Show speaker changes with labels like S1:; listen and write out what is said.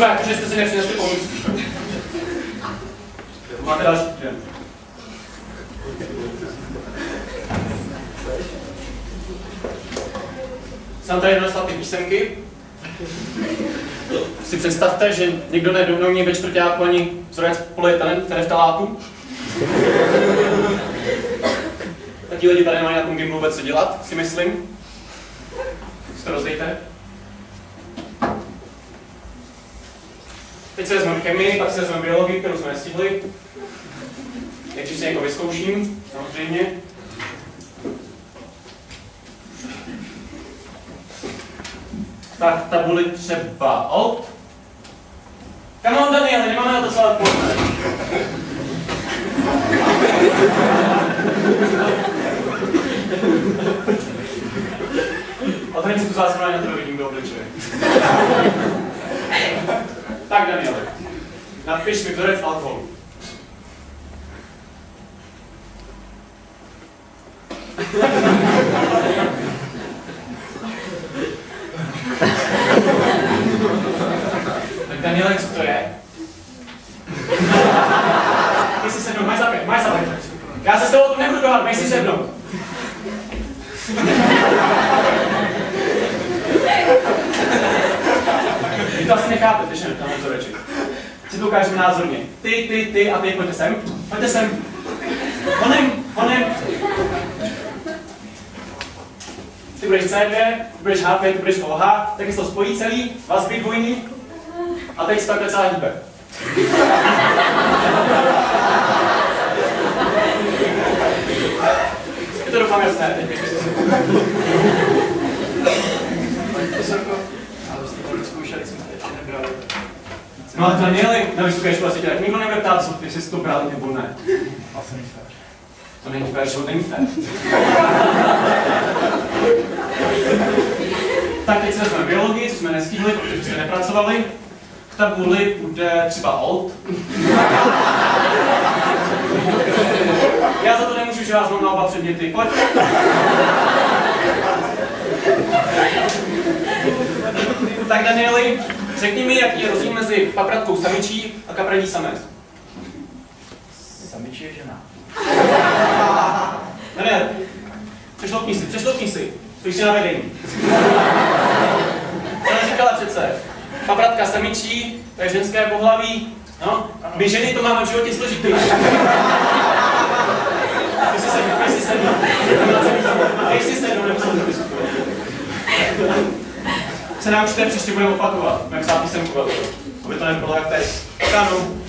S1: třeba jako, že jste si nepřinesli pomůcku. Máte další týden. Jsem tady dostal ty písemky. Si představte, že někdo neumí ve čtvrťáku ani vzorec polyetelen v talátu. Tak ti lidi tady nemají na tom gimblu vůbec co dělat, si myslím. Si to rozdejte. Teď se vezmeme chemii, pak se vezmeme biologii, kterou jsme nestihli. Takže si jako vyzkouším, samozřejmě. Tak tabuli třeba alt. Come on, Daniel, nemáme na to celé odpoledne. Odhrň si tu zásmělání, na to vidím do obličeje. Tak, Daniele, napiš mi vzorec alkoholu. Tak Daniele, co to je? Ty si sednout, máš zapět. Já se s tebou o tom nebudu dohádat, máš si sednout. Vy to asi nechápete, že tam vzoreček. Si to ukážeme názorně. Ty a ty, pojďte sem. Pojďte sem. Honem. Ty budeš C2, ty budeš H5, ty budeš OH, taky se to spojí celý, vazby dvojný a teď se takhle celá hýbe. Je to doufám jasné, teď běžte si. No a Danieli, na vysoké škole si tě tak nikdo nebude ptát, co ty jsi to bral nebo ne.
S2: Asi není fér.
S1: To není fér, že to není fér. Tak teď se vezmeme biologii, co jsme nestihli, protože jste nepracovali. K tabuli bude třeba alt. Já za to nemůžu, že vás mám na oba předměty. Pojď. Tak Danieli, řekni mi, jaký je rozdíl mezi papratkou samičí a kapradí samec.
S2: Samičí je žena.
S1: Daniel, přešloupni si. Stojíš si na vedení. Co neříkala přece? Papratka samičí, to je ženské pohlaví. No, my ženy to máme v životě složitý. Pojď si sednout, nebo se to diskutovat. Se naučte, příště budeme opakovat. Budeme psát písemku, aby to nebylo jak teď. Kánu.